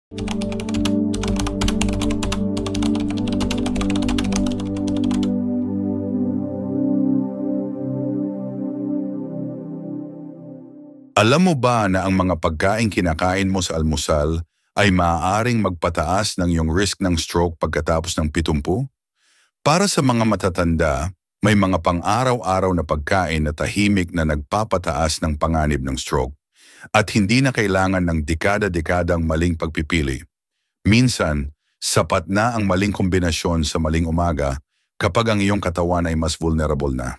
Alam mo ba na ang mga pagkain kinakain mo sa almusal ay maaaring magpataas ng iyong risk ng stroke pagkatapos ng 70? Para sa mga matatanda, may mga pang-araw-araw na pagkain na tahimik na nagpapataas ng panganib ng stroke at hindi na kailangan ng dekada-dekadang maling pagpipili. Minsan, sapat na ang maling kombinasyon sa maling umaga kapag ang iyong katawan ay mas vulnerable na.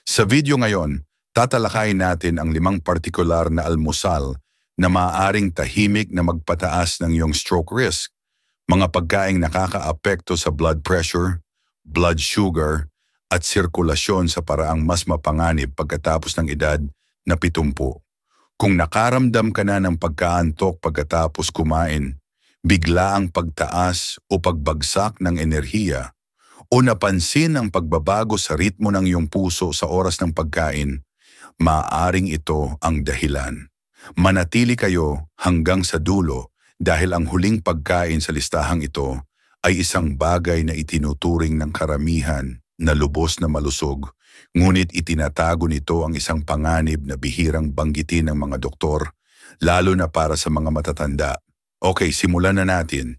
Sa video ngayon, tatalakayin natin ang 5 partikular na almusal na maaaring tahimik na magpataas ng iyong stroke risk. Mga pagkaing nakakaapekto sa blood pressure, blood sugar, at sirkulasyon sa paraang mas mapanganib pagkatapos ng edad na 70. Kung nakaramdam ka na ng pagkaantok pagkatapos kumain, biglaang pagtaas o pagbagsak ng enerhiya, o napansin ang pagbabago sa ritmo ng iyong puso sa oras ng pagkain, maaaring ito ang dahilan. Manatili kayo hanggang sa dulo dahil ang huling pagkain sa listahang ito ay isang bagay na itinuturing ng karamihan na lubos na malusog, ngunit itinatago nito ang isang panganib na bihirang banggitin ng mga doktor, lalo na para sa mga matatanda. Okay, simulan na natin.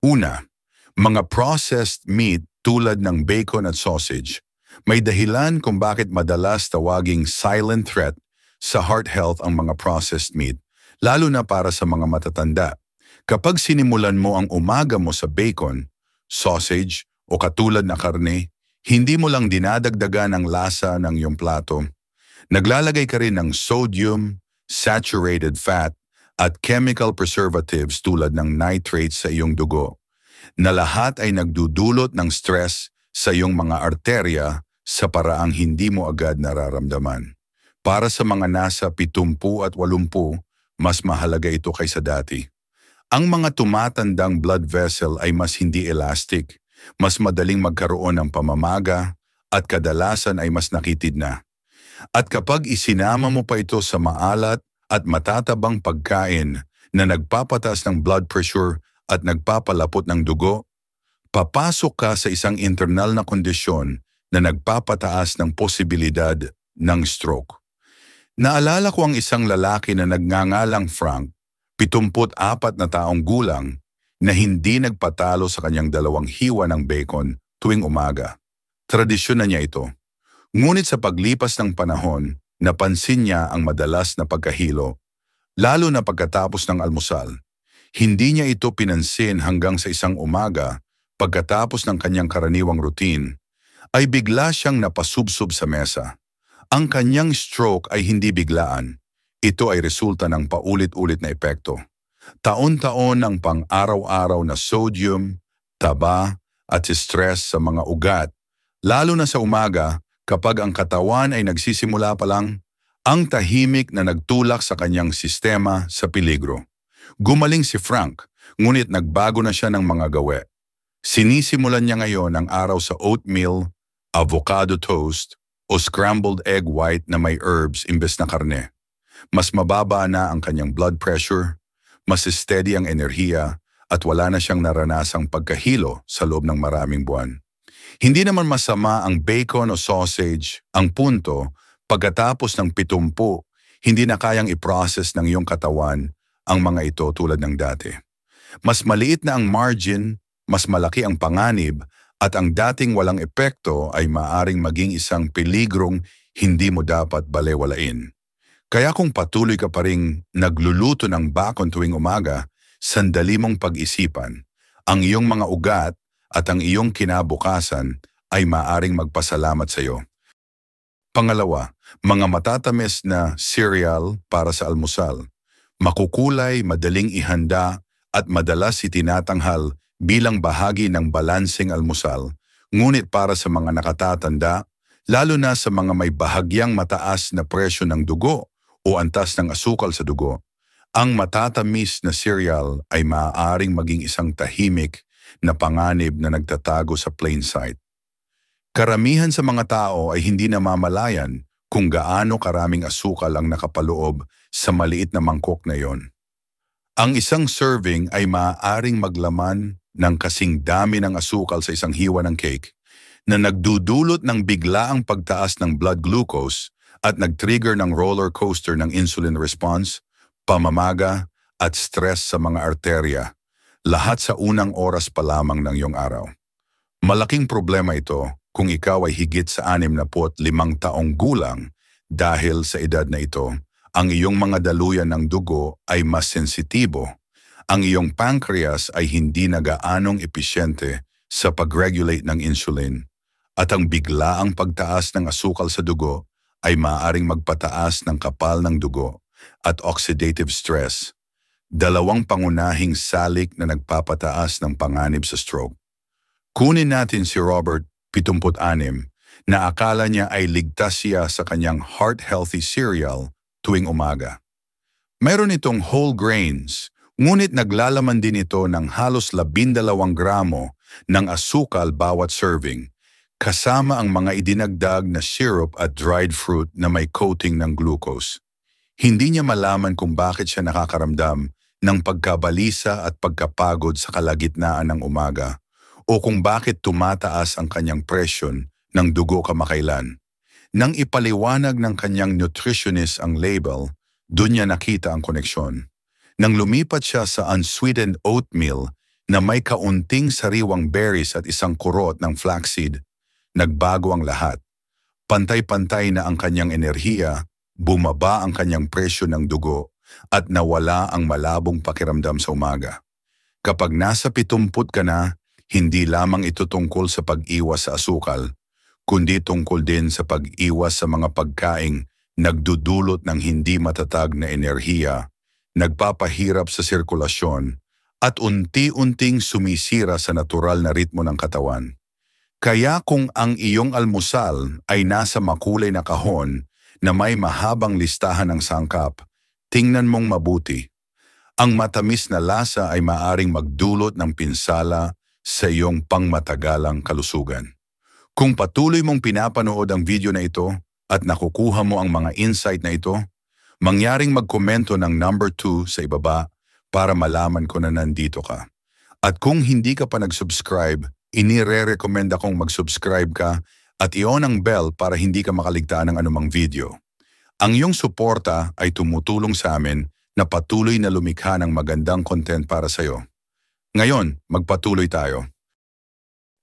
Una, mga processed meat tulad ng bacon at sausage. May dahilan kung bakit madalas tawaging silent threat sa heart health ang mga processed meat, lalo na para sa mga matatanda. Kapag sinimulan mo ang umaga mo sa bacon, sausage o katulad na karne, hindi mo lang dinadagdagan ang lasa ng iyong plato. Naglalagay ka rin ng sodium, saturated fat, at chemical preservatives tulad ng nitrates sa iyong dugo, na lahat ay nagdudulot ng stress sa iyong mga arterya sa paraang hindi mo agad nararamdaman. Para sa mga nasa 70 at 80, mas mahalaga ito kaysa dati. Ang mga tumatandang blood vessel ay mas hindi elastic, mas madaling magkaroon ng pamamaga, at kadalasan ay mas nakitid na. At kapag isinama mo pa ito sa maalat at matatabang pagkain na nagpapataas ng blood pressure at nagpapalapot ng dugo, papasok ka sa isang internal na kondisyon na nagpapataas ng posibilidad ng stroke. Naalala ko ang isang lalaki na nagngangalang Frank, 74 na taong gulang, na hindi nagpatalo sa kanyang 2 hiwa ng bacon tuwing umaga. Tradisyon na niya ito. Ngunit sa paglipas ng panahon, napansin niya ang madalas na pagkahilo, lalo na pagkatapos ng almusal. Hindi niya ito pinansin hanggang sa isang umaga, pagkatapos ng kanyang karaniwang routine, ay bigla siyang napasubsob sa mesa. Ang kanyang stroke ay hindi biglaan. Ito ay resulta ng paulit-ulit na epekto. Taon-taon ang pang-araw-araw na sodium, taba, at stress sa mga ugat, lalo na sa umaga kapag ang katawan ay nagsisimula pa lang, ang tahimik na nagtulak sa kanyang sistema sa peligro. Gumaling si Frank, ngunit nagbago na siya ng mga gawe. Sinisimulan niya ngayon ang araw sa oatmeal, avocado toast, o scrambled egg white na may herbs imbes na karne. Mas mababa na ang kanyang blood pressure, mas steady ang enerhiya, at wala na siyang naranasang pagkahilo sa loob ng maraming buwan. Hindi naman masama ang bacon o sausage. Ang punto, pagkatapos ng 70, hindi na kayang i-process ng iyong katawan ang mga ito tulad ng dati. Mas maliit na ang margin, mas malaki ang panganib, at ang dating walang epekto ay maaring maging isang peligrong hindi mo dapat balewalain. Kaya kung patuloy ka pa ring nagluluto ng bacon tuwing umaga, sandali mong pag-isipan. Ang iyong mga ugat at ang iyong kinabukasan ay maaring magpasalamat sa iyo. Pangalawa, mga matatamis na cereal para sa almusal. Makukulay, madaling ihanda, at madalas itinatanghal bilang bahagi ng balanseng almusal. Ngunit para sa mga nakatatanda, lalo na sa mga may bahagyang mataas na presyo ng dugo o antas ng asukal sa dugo, ang matatamis na cereal ay maaaring maging isang tahimik na panganib na nagtatago sa plain sight. Karamihan sa mga tao ay hindi namamalayan kung gaano karaming asukal ang nakapaloob sa maliit na mangkok na yon. Ang isang serving ay maaaring maglaman ng kasing dami ng asukal sa isang hiwa ng cake na nagdudulot ng biglaang pagtaas ng blood glucose at nag-trigger ng roller coaster ng insulin response, pamamaga at stress sa mga arterya, lahat sa unang oras pa lamang ng iyong araw. Malaking problema ito kung ikaw ay higit sa 65 taong gulang dahil sa edad na ito, ang iyong mga daluyan ng dugo ay mas sensitibo. Ang iyong pancreas ay hindi na gaanong episyente sa pag-regulate ng insulin at ang biglaang pagtaas ng asukal sa dugo ay maaaring magpataas ng kapal ng dugo at oxidative stress, dalawang pangunahing salik na nagpapataas ng panganib sa stroke. Kunin natin si Robert, 76, na akala niya ay ligtas siya sa kanyang heart-healthy cereal tuwing umaga. Mayroon itong whole grains, ngunit naglalaman din ito ng halos 12 gramo ng asukal bawat serving, kasama ang mga idinagdag na syrup at dried fruit na may coating ng glucose. Hindi niya malaman kung bakit siya nakakaramdam ng pagkabalisa at pagkapagod sa kalagitnaan ng umaga o kung bakit tumataas ang kanyang presyon ng dugo kamakailan. Nang ipaliwanag ng kanyang nutritionist ang label, doon niya nakita ang koneksyon. Nang lumipat siya sa unsweetened oatmeal na may kaunting sariwang berries at isang kurot ng flaxseed, nagbago ang lahat. Pantay-pantay na ang kanyang enerhiya, bumaba ang kanyang presyo ng dugo, at nawala ang malabong pakiramdam sa umaga. Kapag nasa 70 ka na, hindi lamang ito tungkol sa pag-iwas sa asukal, kundi tungkol din sa pag-iwas sa mga pagkaing nagdudulot ng hindi matatag na enerhiya, nagpapahirap sa sirkulasyon, at unti-unting sumisira sa natural na ritmo ng katawan. Kaya kung ang iyong almusal ay nasa makulay na kahon na may mahabang listahan ng sangkap, tingnan mong mabuti. Ang matamis na lasa ay maaring magdulot ng pinsala sa iyong pangmatagalang kalusugan. Kung patuloy mong pinapanood ang video na ito at nakukuha mo ang mga insight na ito, mangyaring magkomento ng number 2 sa ibaba para malaman ko na nandito ka. At kung hindi ka pa nag-subscribe, inire-recommend akong mag-subscribe ka at i-on ang bell para hindi ka makaligtaan ng anumang video. Ang iyong suporta ay tumutulong sa amin na patuloy na lumikha ng magandang content para sa iyo. Ngayon, magpatuloy tayo.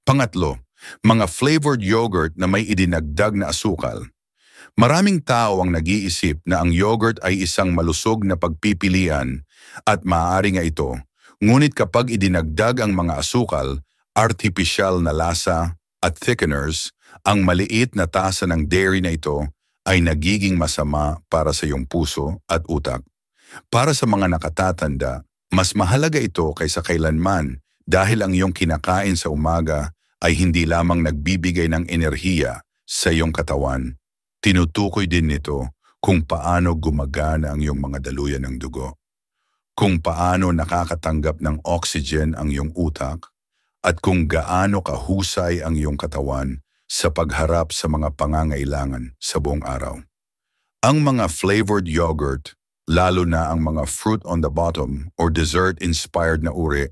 Pangatlo, mga flavored yogurt na may idinagdag na asukal. Maraming tao ang nag-iisip na ang yogurt ay isang malusog na pagpipilian at maaari nga ito, ngunit kapag idinagdag ang mga asukal, artificial na lasa at thickeners, ang maliit na tasa ng dairy na ito ay nagiging masama para sa iyong puso at utak. Para sa mga nakatatanda, mas mahalaga ito kaysa kailanman dahil ang iyong kinakain sa umaga ay hindi lamang nagbibigay ng enerhiya sa iyong katawan. Tinutukoy din nito kung paano gumagana ang iyong mga daluyan ng dugo, kung paano nakakatanggap ng oxygen ang iyong utak, at kung gaano kahusay ang iyong katawan sa pagharap sa mga pangangailangan sa buong araw. Ang mga flavored yogurt, lalo na ang mga fruit on the bottom or dessert-inspired na uri,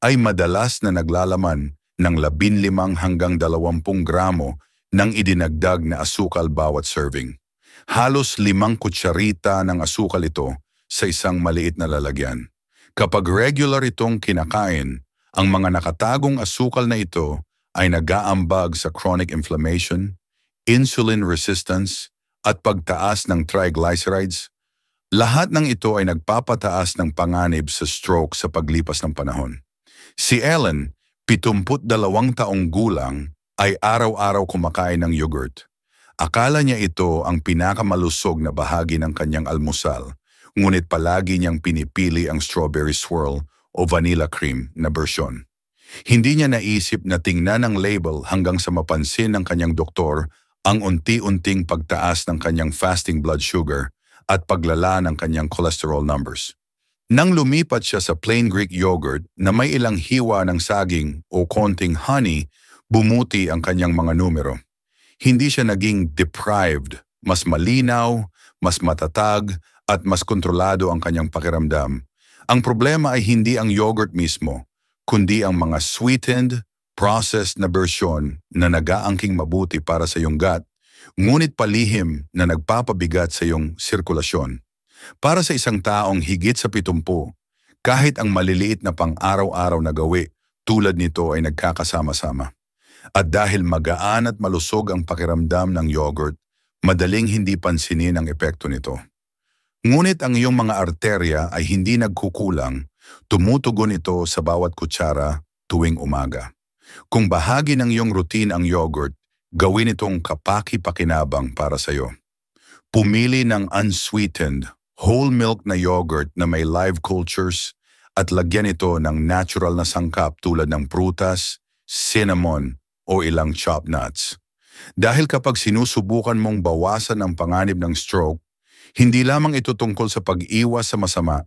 ay madalas na naglalaman ng 15 hanggang 20 gramo ng idinagdag na asukal bawat serving. Halos 5 kutsarita ng asukal ito sa isang maliit na lalagyan. Kapag regular itong kinakain, ang mga nakatagong asukal na ito ay nag-aambag sa chronic inflammation, insulin resistance, at pagtaas ng triglycerides. Lahat ng ito ay nagpapataas ng panganib sa stroke sa paglipas ng panahon. Si Ellen, 72 taong gulang, ay araw-araw kumakain ng yogurt. Akala niya ito ang pinakamalusog na bahagi ng kanyang almusal, ngunit palagi niyang pinipili ang strawberry swirl o vanilla cream na bersyon. Hindi niya naisip na tingnan ang label hanggang sa mapansin ng kanyang doktor ang unti-unting pagtaas ng kanyang fasting blood sugar at paglala ng kanyang cholesterol numbers. Nang lumipat siya sa plain Greek yogurt na may ilang hiwa ng saging o konting honey, bumuti ang kanyang mga numero. Hindi siya naging deprived, mas malinaw, mas matatag, at mas kontrolado ang kanyang pakiramdam. Ang problema ay hindi ang yogurt mismo, kundi ang mga sweetened, processed na bersyon na nag-aangking mabuti para sa iyong gut, ngunit palihim na nagpapabigat sa iyong sirkulasyon. Para sa isang taong higit sa 70, kahit ang maliliit na pang-araw-araw na gawi tulad nito ay nagkakasama-sama. At dahil magaan at malusog ang pakiramdam ng yogurt, madaling hindi pansinin ang epekto nito. Ngunit ang iyong mga arterya ay hindi nagkukulang, tumutugon ito sa bawat kutsara tuwing umaga. Kung bahagi ng iyong routine ang yogurt, gawin itong kapaki-pakinabang para sa iyo. Pumili ng unsweetened, whole milk na yogurt na may live cultures at lagyan ito ng natural na sangkap tulad ng prutas, cinnamon o ilang chopped nuts. Dahil kapag sinusubukan mong bawasan ang panganib ng stroke, hindi lamang ito tungkol sa pag-iwas sa masama,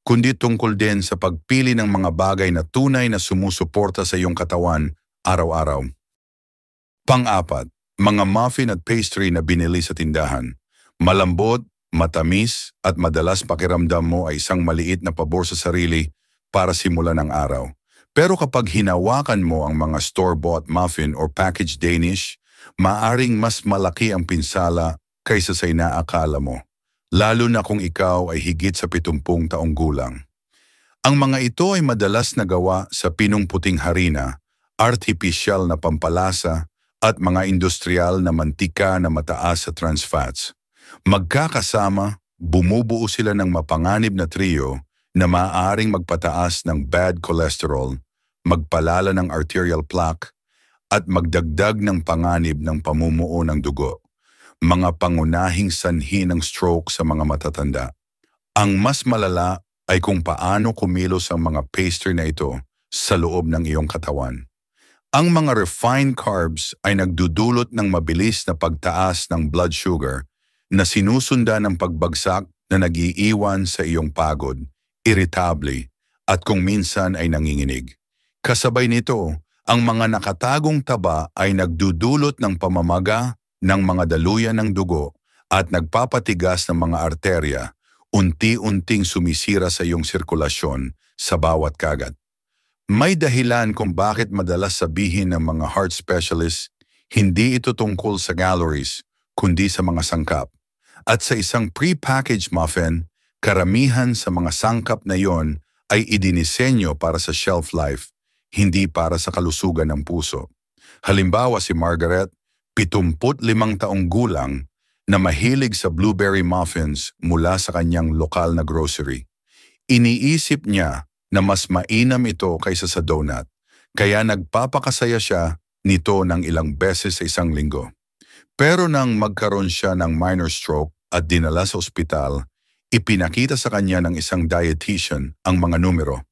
kundi tungkol din sa pagpili ng mga bagay na tunay na sumusuporta sa iyong katawan araw-araw. Pang-apat, mga muffin at pastry na binili sa tindahan. Malambot, matamis at madalas pakiramdam mo ay isang maliit na pabor sa sarili para simulan ang araw. Pero kapag hinawakan mo ang mga store-bought muffin or packaged Danish, maaring mas malaki ang pinsala kaysa sa inaakala mo, lalo na kung ikaw ay higit sa 70 taong gulang. Ang mga ito ay madalas nagawa sa pinong puting harina, artificial na pampalasa at mga industrial na mantika na mataas sa trans fats. Magkakasama, bumubuo sila ng mapanganib na trio na maaaring magpataas ng bad cholesterol, magpalala ng arterial plaque, at magdagdag ng panganib ng pamumuo ng dugo, mga pangunahing sanhi ng stroke sa mga matatanda. Ang mas malala ay kung paano kumilos ang mga pastry na ito sa loob ng iyong katawan. Ang mga refined carbs ay nagdudulot ng mabilis na pagtaas ng blood sugar na sinusundan ng pagbagsak na nag-iiwan sa iyong pagod, irritable, at kung minsan ay nanginginig. Kasabay nito, ang mga nakatagong taba ay nagdudulot ng pamamaga ng mga daluyan ng dugo at nagpapatigas ng mga arterya, unti-unting sumisira sa iyong sirkulasyon sa bawat kagat. May dahilan kung bakit madalas sabihin ng mga heart specialists, hindi ito tungkol sa calories, kundi sa mga sangkap. At sa isang pre-packaged muffin, karamihan sa mga sangkap na yon ay idinisenyo para sa shelf life, hindi para sa kalusugan ng puso. Halimbawa si Margaret, 75 taong gulang, na mahilig sa blueberry muffins mula sa kanyang lokal na grocery. Iniisip niya na mas mainam ito kaysa sa donut, kaya nagpapakasaya siya nito ng ilang beses sa isang linggo. Pero nang magkaroon siya ng minor stroke at dinala sa ospital, ipinakita sa kanya ng isang dietitian ang mga numero.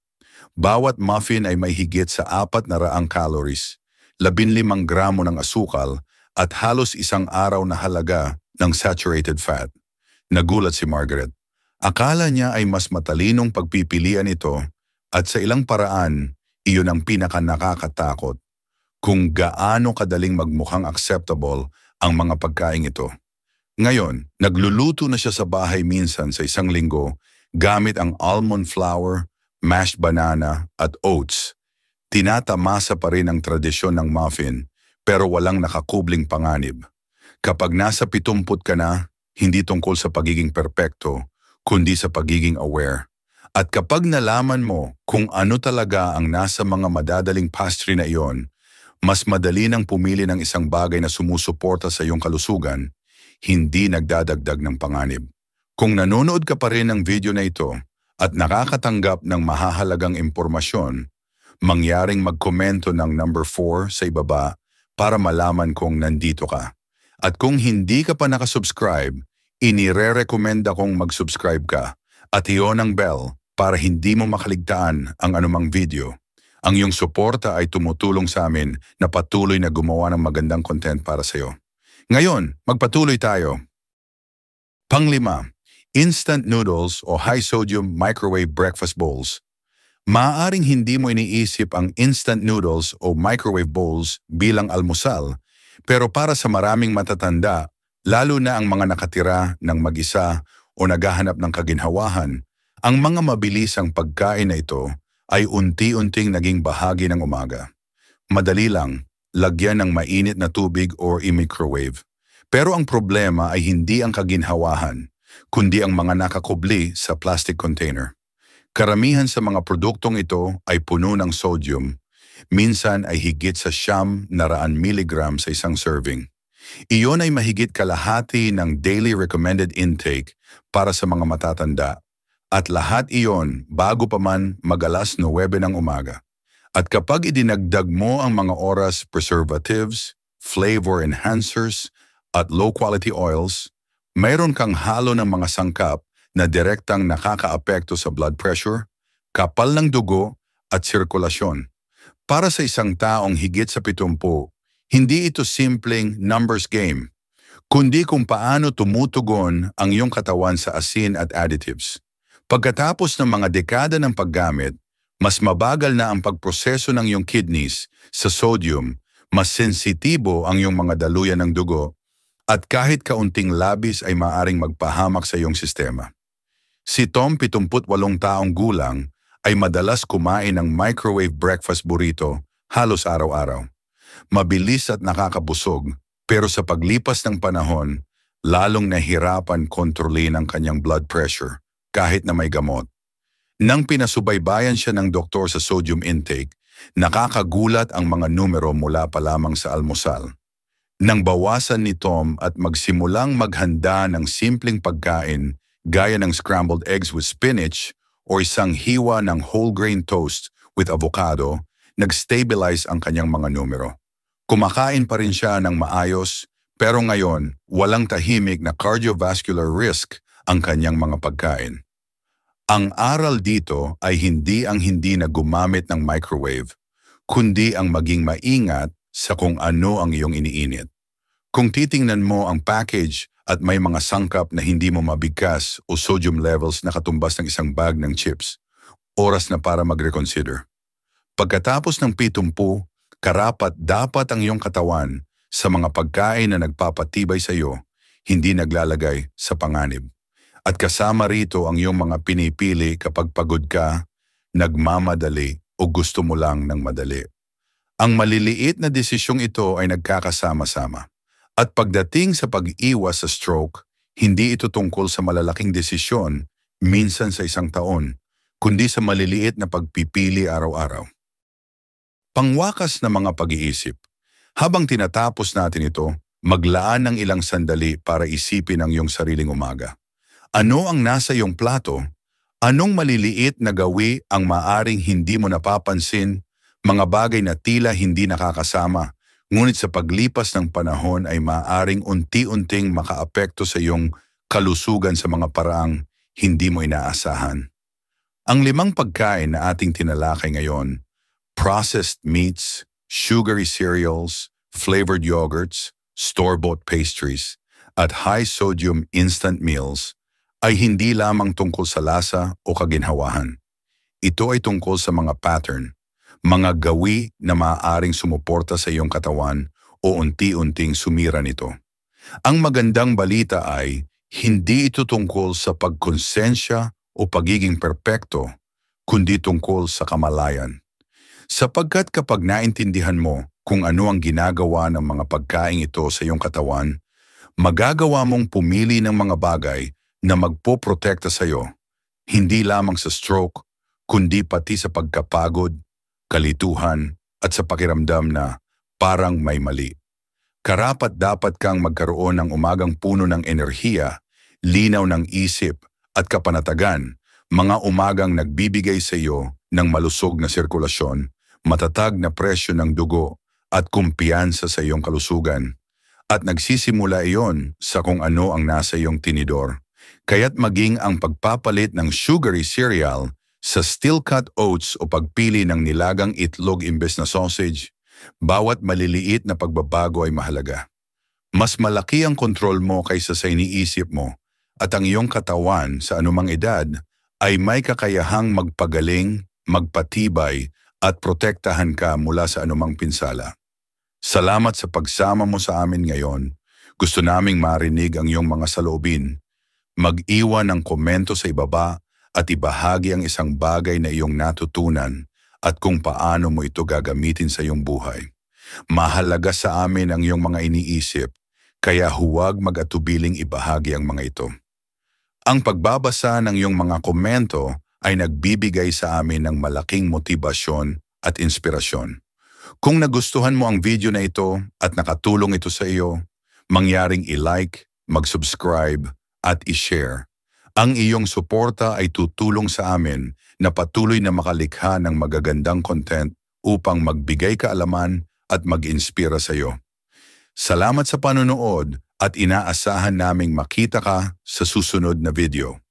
Bawat muffin ay may higit sa 400 calories, 15 gramo ng asukal at halos isang araw na halaga ng saturated fat. Nagulat si Margaret. Akala niya ay mas matalinong pagpipilian ito at sa ilang paraan, iyon ang pinakanakakatakot. Kung gaano kadaling magmukhang acceptable ang mga pagkain ito. Ngayon, nagluluto na siya sa bahay minsan sa isang linggo gamit ang almond flour, mashed banana at oats. Tinatamasa pa rin ang tradisyon ng muffin pero walang nakakubling panganib. Kapag nasa 70 ka na, hindi tungkol sa pagiging perpekto, kundi sa pagiging aware. At kapag nalaman mo kung ano talaga ang nasa mga madadaling pastry na iyon, mas madali nang pumili ng isang bagay na sumusuporta sa iyong kalusugan, hindi nagdadagdag ng panganib. Kung nanonood ka pa rin ng video na ito at nakakatanggap ng mahahalagang impormasyon, mangyaring magkomento ng number 4 sa ibaba para malaman kung nandito ka. At kung hindi ka pa nakasubscribe, inire-recommenda kong mag-subscribe ka at i-on ang bell para hindi mo makaligtaan ang anumang video. Ang iyong suporta ay tumutulong sa amin na patuloy na gumawa ng magandang content para sa iyo. Ngayon, magpatuloy tayo. Panglima, instant noodles o high-sodium microwave breakfast bowls. Maaaring hindi mo iniisip ang instant noodles o microwave bowls bilang almusal, pero para sa maraming matatanda, lalo na ang mga nakatira ng mag-isa o naghahanap ng kaginhawahan, Ang mga mabilisang pagkain na ito ay unti-unting naging bahagi ng umaga. Madali lang, lagyan ng mainit na tubig or i-microwave. Pero ang problema ay hindi ang kaginhawahan, kundi ang mga nakakubli sa plastic container. Karamihan sa mga produktong ito ay puno ng sodium, minsan ay higit sa 100 mg sa isang serving. Iyon ay mahigit kalahati ng daily recommended intake para sa mga matatanda. At lahat iyon bago pa man mag-alas 9 ng umaga. At kapag idinagdag mo ang mga oras preservatives, flavor enhancers, at low-quality oils, mayroon kang halo ng mga sangkap na direktang nakakaapekto sa blood pressure, kapal ng dugo at sirkulasyon. Para sa isang taong higit sa 70, hindi ito simpleng numbers game, kundi kung paano tumutugon ang iyong katawan sa asin at additives. Pagkatapos ng mga dekada ng paggamit, mas mabagal na ang pagproseso ng iyong kidneys sa sodium, mas sensitibo ang iyong mga daluyan ng dugo, at kahit kaunting labis ay maaring magpahamak sa iyong sistema. Si Tom, 78 taong gulang, ay madalas kumain ng microwave breakfast burrito halos araw-araw. Mabilis at nakakabusog, pero sa paglipas ng panahon, lalong nahirapan kontrolin ang kanyang blood pressure kahit na may gamot. Nang pinasubaybayan siya ng doktor sa sodium intake, nakakagulat ang mga numero mula pa lamang sa almusal. Nang bawasan ni Tom at magsimulang maghanda ng simpleng pagkain gaya ng scrambled eggs with spinach o isang hiwa ng whole grain toast with avocado, nag-stabilize ang kanyang mga numero. Kumakain pa rin siya ng maayos, pero ngayon walang tahimik na cardiovascular risk ang kanyang mga pagkain. Ang aral dito ay hindi na gumamit ng microwave, kundi ang maging maingat sa kung ano ang iyong iniinit. Kung titingnan mo ang package at may mga sangkap na hindi mo mabigkas o sodium levels na katumbas ng isang bag ng chips, oras na para mag-reconsider. Pagkatapos ng 70, karapat-dapat ang iyong katawan sa mga pagkain na nagpapatibay sa iyo, hindi naglalagay sa panganib. At kasama rito ang iyong mga pinipili kapag pagod ka, nagmamadali o gusto mo lang ng madali. Ang maliliit na desisyong ito ay nagkakasama-sama. At pagdating sa pag-iwas sa stroke, hindi ito tungkol sa malalaking desisyon, minsan sa isang taon, kundi sa maliliit na pagpipili araw-araw. Pangwakas na mga pag-iisip. Habang tinatapos natin ito, maglaan ng ilang sandali para isipin ang iyong sariling umaga. Ano ang nasa iyong plato? Anong maliliit na gawi ang maaring hindi mo napapansin, mga bagay na tila hindi nakakasama, ngunit sa paglipas ng panahon ay maaring unti-unting makaapekto sa iyong kalusugan sa mga paraang hindi mo inaasahan. Ang 5 pagkain na ating tinalakay ngayon, processed meats, sugary cereals, flavored yogurts, store-bought pastries, at high-sodium instant meals, ay hindi lamang tungkol sa lasa o kaginhawahan. Ito ay tungkol sa mga pattern, mga gawi na maaaring sumuporta sa iyong katawan o unti-unting sumira nito. Ang magandang balita ay hindi ito tungkol sa pagkonsensya o pagiging perpekto, kundi tungkol sa kamalayan. Sapagkat kapag naintindihan mo kung ano ang ginagawa ng mga pagkain ito sa iyong katawan, magagawa mong pumili ng mga bagay na magpoprotekta sa iyo, hindi lamang sa stroke, kundi pati sa pagkapagod, kalituhan, at sa pakiramdam na parang may mali. Karapat-dapat kang magkaroon ng umagang puno ng enerhiya, linaw ng isip, at kapanatagan, mga umagang nagbibigay sa iyo ng malusog na sirkulasyon, matatag na presyo ng dugo, at kumpiyansa sa iyong kalusugan. At nagsisimula iyon sa kung ano ang nasa iyong tinidor. Kaya't maging ang pagpapalit ng sugary cereal sa steel-cut oats o pagpili ng nilagang itlog imbes na sausage, bawat maliliit na pagbabago ay mahalaga. Mas malaki ang kontrol mo kaysa sa iniisip mo at ang iyong katawan sa anumang edad ay may kakayahang magpagaling, magpatibay at protektahan ka mula sa anumang pinsala. Salamat sa pagsama mo sa amin ngayon. Gusto naming marinig ang iyong mga saloobin. Mag-iwan ng komento sa ibaba at ibahagi ang isang bagay na iyong natutunan at kung paano mo ito gagamitin sa iyong buhay. Mahalaga sa amin ang iyong mga iniisip, kaya huwag mag-atubiling ibahagi ang mga ito. Ang pagbabasa ng iyong mga komento ay nagbibigay sa amin ng malaking motibasyon at inspirasyon. Kung nagustuhan mo ang video na ito at nakatulong ito sa iyo, mangyaring i-like, mag-subscribe at i-share. Ang iyong suporta ay tutulong sa amin na patuloy na makalikha ng magagandang content upang magbigay kaalaman at mag-inspira sa iyo. Salamat sa panonood at inaasahan naming makita ka sa susunod na video.